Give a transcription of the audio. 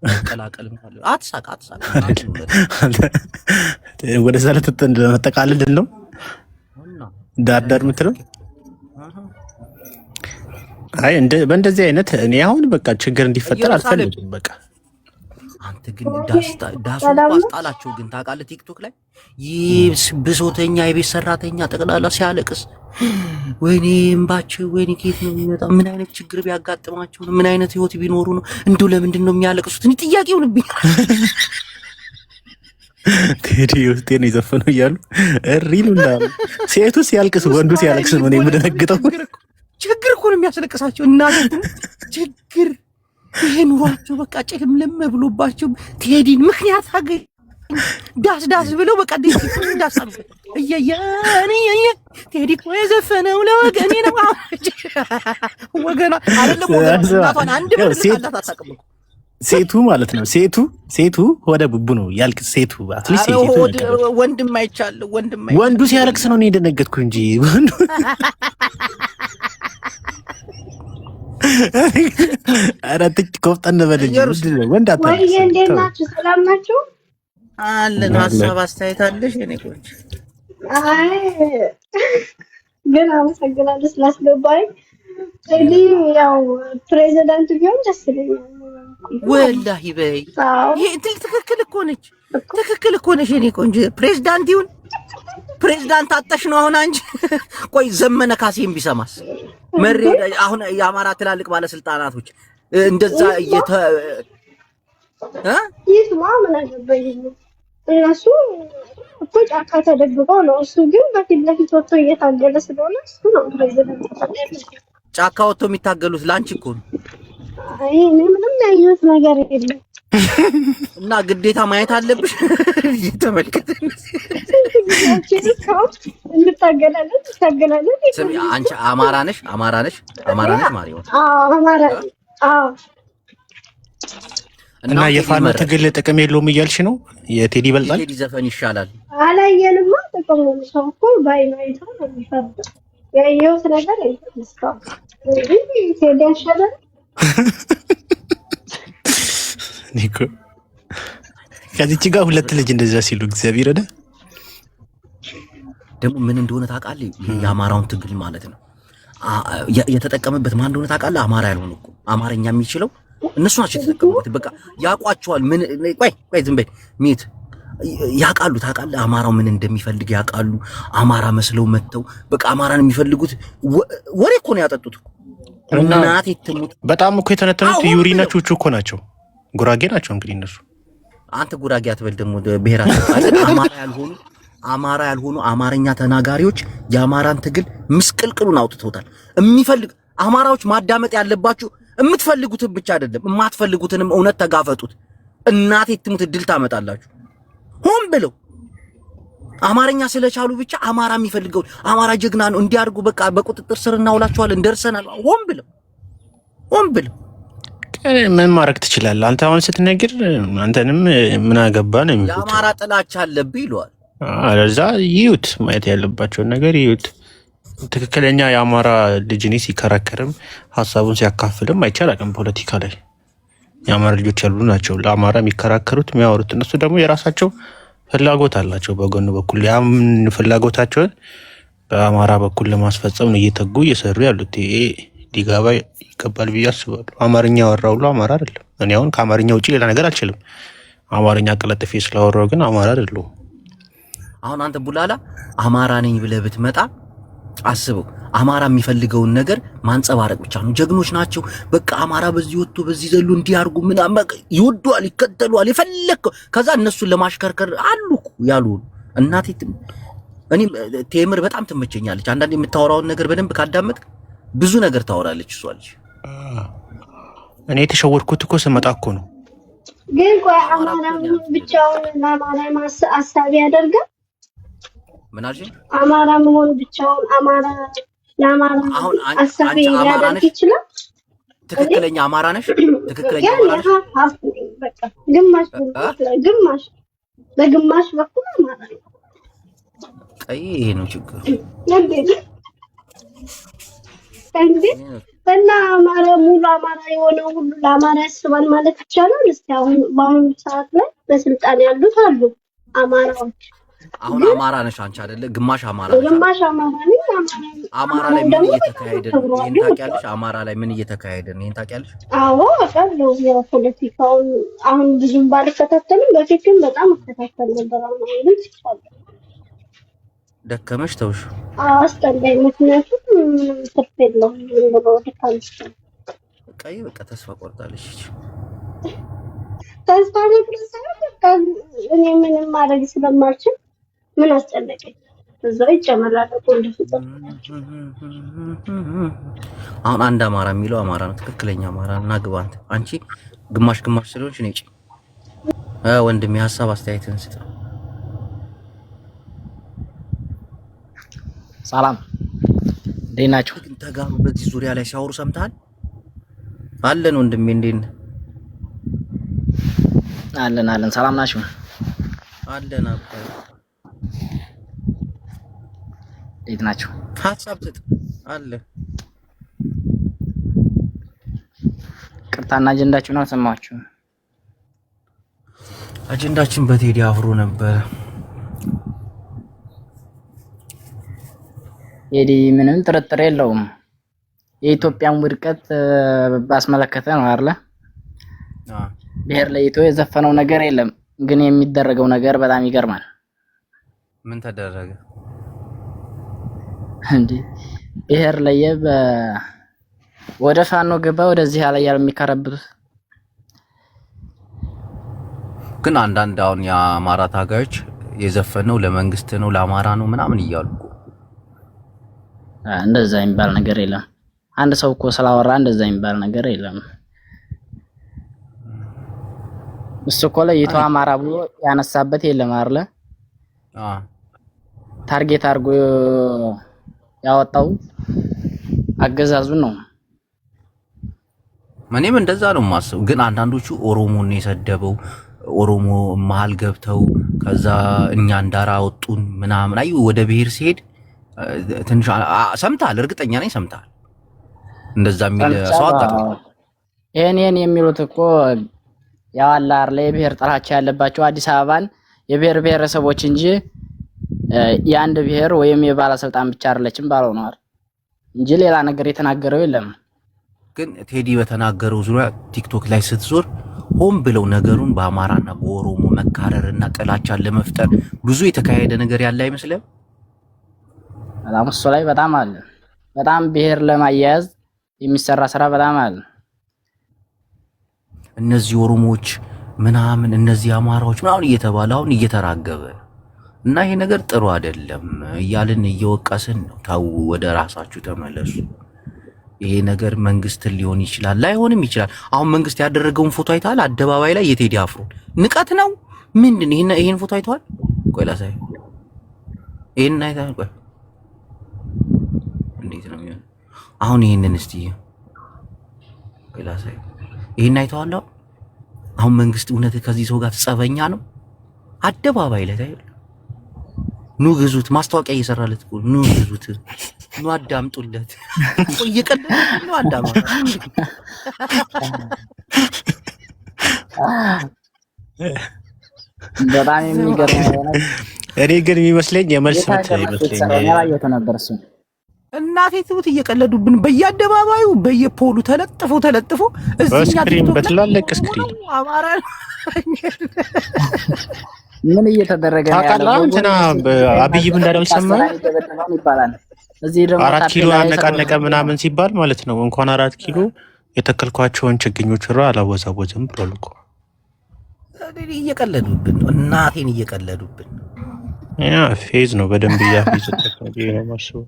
መቀላቀልም ካለ አትሳቅ ወደ ሰለት ለመጠቃለል ነው ዳርዳር ምትለው። አይ በእንደዚህ አይነት እኔ አሁን በቃ ችግር እንዲፈጠር አልፈልግም። በቃ አንተ ግን ዳሱ አስጣላቸው ግን ታውቃለህ፣ ቲክቶክ ላይ ይህ ብሶተኛ የቤት ሰራተኛ ጠቅላላ ሲያለቅስ ወይኔ እምባቸው ወይኔ ከየት ነው የሚመጣው? ምን አይነት ችግር ቢያጋጥማቸው ነው? ምን አይነት ህይወት ቢኖሩ ነው? እንደው ለምንድን ነው የሚያለቅሱት? እኔ ጥያቄ ሆነብኝ። ቴዲ ውስጤን የዘፈነው እያሉ ሪሉላ ሴቱ ሲያልቅስ ወንዱ ሲያለቅስ ነው የምደነግጠው። ችግር እኮ ነው የሚያስለቅሳቸው እናት ችግር ይሄ ኑሯቸው በቃ ጭልምልም ብሎባቸው ቴዲን ምክንያት አገኝ ዳስ ብለው በቃ ዳስ እየየ ቴዲ እኮ የዘፈነው ለወገኔ ነው። ወገና አይደለም ወገናቷን አንድ ብለህ አታውቅም። ሴቱ ማለት ነው ሴቱ ወደ ቡቡ ነው ያልቅስ። ሴቱ አትሊስት ሴቱ ወንድም አይቻለሁ ወንዱ ሲያለቅስ ነው እኔ እንደነገጥኩ እንጂ ወንዱ አራትክ ኮፍጠን በልጅ ወንድ አታ ወይ እንዴት ናችሁ? ሰላም ናችሁ? አለን። ሀሳብ አስተያየት አለሽ? እኔ ቆንጆ አይ ግን አመሰግናለሁ ስላስገባኝ። እንግዲህ ያው ፕሬዚዳንት ቢሆን ደስ ይለኛል። ወላሂ በይ ይሄ ትክክል እኮ ነሽ የኔ ቆንጆ። ፕሬዚዳንት ይሁን ፕሬዚዳንት አጣሽ ነው አሁን አንቺ። ቆይ ዘመነ ካሴም ቢሰማስ መሪ አሁን የአማራ ትላልቅ ባለስልጣናቶች እንደዛ ይስማ ምን አገባኝ። እነሱ እኮ ጫካ ተደብቀው ነው፣ እሱ ግን በፊት ለፊት ወጥቶ እየታገለ ስለሆነ እሱ ነው ፕሬዚዳንት። ጫካ ወጥቶ የሚታገሉት ላንቺ እኮ ነው። አይ እኔ ምንም ያየሁት ነገር የለም እና ግዴታ ማየት አለብሽ። እየተመለከተ እንታገላለን። አንቺ አማራ ነሽ ማሪው? አማራ። እና የፋኖ ትግል ጥቅም የለውም እያልሽ ነው? የቴዲ ይበልጣል? የቴዲ ዘፈን ይሻላል። አላየንማ ጥቅሙ ሰው እኮ ባይናይታ ነው የሚፈርደው። ያየሁት ነገር የለም። ቴዲ ይሻላል። ኒኮ ከዚች ጋር ሁለት ልጅ እንደዛ ሲሉ እግዚአብሔር አይደል ደግሞ ምን እንደሆነ ታውቃለህ? የአማራውን ትግል ማለት ነው የተጠቀመበት ማን እንደሆነ ታውቃለህ? አማራ ያልሆነ እኮ አማርኛ የሚችለው እነሱ ናቸው የተጠቀሙበት። በቃ ያቋቸዋል። ምን ቆይ ዝም በይ ሚት ያውቃሉ። ታውቃለህ? አማራው ምን እንደሚፈልግ ያውቃሉ። አማራ መስለው መጥተው በቃ አማራን የሚፈልጉት ወሬ እኮ ነው ያጠጡት። እናት ይተሙት በጣም እኮ የተነተኑት ዩሪና ቹቹ እኮ ናቸው። ጉራጌ ናቸው እንግዲህ እነሱ። አንተ ጉራጌ አትበል ደግሞ ብሔራት አማራ ያልሆኑ አማርኛ ተናጋሪዎች የአማራን ትግል ምስቅልቅሉን አውጥተውታል። የሚፈልግ አማራዎች ማዳመጥ ያለባችሁ የምትፈልጉትን ብቻ አይደለም፣ የማትፈልጉትንም እውነት ተጋፈጡት። እናት ይትሙት ድል ታመጣላችሁ። ሆን ብለው አማርኛ ስለቻሉ ብቻ አማራ የሚፈልገው አማራ ጀግና ነው እንዲያርጉ በቃ በቁጥጥር ስር እናውላችኋለን ደርሰናል። ሆን ብለው ምን ማድረግ ትችላለህ? አንተ አሁን ስትነግር አንተንም ምን አገባ ነው የሚሉት። የአማራ ጥላቻ አለብህ ይለዋል። አለዛ ይዩት፣ ማየት ያለባቸውን ነገር ይዩት። ትክክለኛ የአማራ ልጅ እኔ ሲከራከርም ሀሳቡን ሲያካፍልም አይቻልም። ፖለቲካ ላይ የአማራ ልጆች ያሉ ናቸው ለአማራ የሚከራከሩት የሚያወሩት። እነሱ ደግሞ የራሳቸው ፍላጎት አላቸው በጎን በኩል። ያም ፍላጎታቸውን በአማራ በኩል ለማስፈጸም ነው እየተጉ እየሰሩ ያሉት። ይሄ ሊገባ ይገባል ብዬ አስባለሁ። አማርኛ ያወራው ሁሉ አማራ አይደለም። እኔ አሁን ከአማርኛ ውጪ ሌላ ነገር አልችልም። አማርኛ ቀለጥፌ ስላወራው ግን አማራ አይደለሁም። አሁን አንተ ቡላላ አማራ ነኝ ብለህ ብትመጣ አስበው፣ አማራ የሚፈልገውን ነገር ማንጸባረቅ ብቻ ነው። ጀግኖች ናቸው። በቃ አማራ በዚህ ወጥቶ በዚህ ዘሎ እንዲያርጉ ምናምን ይወዷል፣ ይከተሏል፣ የፈለከው ከዛ እነሱን ለማሽከርከር አሉ ያሉ እናቴ። እኔ ቴምር በጣም ትመቸኛለች። አንዳንዴ የምታወራውን ነገር በደንብ ካዳመጥክ ብዙ ነገር ታወራለች እሷ ልጅ። እኔ የተሸወድኩት እኮ ስመጣ እኮ ነው። ግን ቆይ አማራ ብቻውን ለአማራ አሳቢ ያደርጋል? ምን አልሽኝ? አማራ መሆን ብቻውን አማራ ለአማራ አሳቢ ያደርግ ይችላል? ትክክለኛ አማራ ነሽ? ትክክለኛ አማራ ነሽ? በቃ ግማሽ በግማሽ በኩል አማራ ነው። ቀይ ይሄ ነው ችግሩ። እና አማራ ሙሉ አማራ የሆነው ሁሉ ለአማራ ያስባል ማለት ይቻላል? እስቲ አሁን በአሁኑ ሰዓት ላይ በስልጣን ያሉት አሉ አማራዎች። አሁን አማራ ነሽ አንቺ አይደለ? ግማሽ አማራ ነሽ። ግማሽ አማራ ነኝ። አማራ ላይ ምን እየተካሄደ ነው? ይሄን ታውቂያለሽ? አማራ ላይ ምን እየተካሄደ ነው? ይሄን ታውቂያለሽ? አዎ አውቃለሁ። ያው ፖለቲካውን አሁን ብዙም ባልከታተልም በፊት ግን በጣም እከታተል ነበር። አሁን ይቻላል። ደከመሽ ተውሽ? አስጠላኝ። ምክንያቱም ትርፍ የለውም ብሎ ድካም ይችላል። በቃ ተስፋ ቆርጣለሽ። ተስፋ ነበር። እኔ ምንም ማድረግ ስለማልችል ምን አስጨነቀኝ? እዛው ይጨመራል እንደፍጠ አሁን አንድ አማራ የሚለው አማራ ነው፣ ትክክለኛ አማራ እና ግባንት አንቺ ግማሽ ስለሆንሽ ነጭ ወንድሜ ሀሳብ አስተያየትን ስጥ። ሰላም እንዴት ናችሁ? ተጋሩ በዚህ ዙሪያ ላይ ሲያወሩ ሰምተሃል? አለን ወንድሜ እንዴት ነህ? አለን ሰላም ናችሁ? አለን አባ እንዴት ናችሁ? ሀሳብ ስጥ አለ። ቅርታና አጀንዳችሁን አልሰማችሁም? አጀንዳችን በቴዲ አፍሮ ነበር። ቴዲ ምንም ጥርጥር የለውም የኢትዮጵያን ውድቀት ባስመለከተ ነው አይደለ? ብሔር ለይቶ የዘፈነው ነገር የለም፣ ግን የሚደረገው ነገር በጣም ይገርማል። ምን ተደረገ እንዴ? ብሔር ለየ ወደ ፋኖ ገባ ወደዚህ ያለ የሚከረብቱት ግን አንዳንድ አሁን የአማራ ታጋዮች የዘፈነው ለመንግስት ነው ለአማራ ነው ምናምን እያሉ እንደዛ የሚባል ነገር የለም። አንድ ሰው እኮ ስላወራ እንደዛ የሚባል ነገር የለም። እሱ እኮ ለይቶ አማራ ብሎ ያነሳበት የለም አይደለ? ታርጌት አድርጎ ያወጣው አገዛዙን ነው። እኔም እንደዛ ነው የማስበው። ግን አንዳንዶቹ ኦሮሞን የሰደበው ኦሮሞ መሀል ገብተው ከዛ እኛ እንዳራ ወጡን ምናምን አዩ ወደ ብሔር ሲሄድ ትንሽ ሰምታል፣ እርግጠኛ ነኝ ሰምታል። እንደዛ የሚል ሰው አጋጥሞ ይሄን የሚሉት እኮ ያው አለ አይደል? የብሔር ጥላቻ ያለባቸው አዲስ አበባን የብሔር ብሔረሰቦች እንጂ የአንድ ብሔር ወይም የባለስልጣን ብቻ አይደለችም ባለው ነው አይደል? እንጂ ሌላ ነገር የተናገረው የለም። ግን ቴዲ በተናገረው ዙሪያ ቲክቶክ ላይ ስትዞር ሆን ብለው ነገሩን በአማራና በኦሮሞ መካረርና ጥላቻን ለመፍጠር ብዙ የተካሄደ ነገር ያለ አይመስልም? በጣም እሱ ላይ በጣም አለ። በጣም ብሔር ለማያያዝ የሚሰራ ስራ በጣም አለ። እነዚህ ኦሮሞዎች ምናምን እነዚህ አማራዎች ምናምን እየተባለ አሁን እየተራገበ እና ይሄ ነገር ጥሩ አይደለም እያልን እየወቀስን ነው። ታው ወደ ራሳችሁ ተመለሱ። ይሄ ነገር መንግስትን ሊሆን ይችላል ላይሆንም ይችላል። አሁን መንግስት ያደረገውን ፎቶ አይተሃል? አደባባይ ላይ የቴዲ አፍሮ ንቀት ነው ምንድን? ይሄን ፎቶ አይተሃል? ቆይ ላሳይ። ይሄን አይተሃል? ቆይ እንዴት ነው የሚሆነው? አሁን ይሄንን እስቲ ቆይ ላሳይ። ይሄን አይተሃል? አሁን መንግስት እውነት ከዚህ ሰው ጋር ጸበኛ ነው? አደባባይ ላይ ታይል። ኑ ግዙት፣ ማስታወቂያ እየሰራለት እኮ ኑ ግዙት፣ ኑ አዳምጡለት። ቆይ እየቀለደ ነው አዳማ። በጣም የሚገርም ነው። እኔ ግን የሚመስለኝ የመልስ ምት ይመስለኛል። ያላየሁት ነበር እሱ። እናቴ ትሙት እየቀለዱብን በየአደባባዩ በየፖሉ ተለጥፎ እዚህኛ ስክሪን በትላልቅ ስክሪን አማራ ምን እየተደረገ ነው ያለው? እንትና አብይም እንዳለው ይሰማል ይባላል። እዚህ ደግሞ 4 ኪሎ አነቃነቀ ምናምን ሲባል ማለት ነው። እንኳን 4 ኪሎ የተከልኳቸውን ችግኞች አላወዛወዝም ብሏል እኮ። እየቀለዱብን ነው፣ እናቴን እየቀለዱብን። ፌዝ ነው በደንብ እያፈዘ ነው ማስበው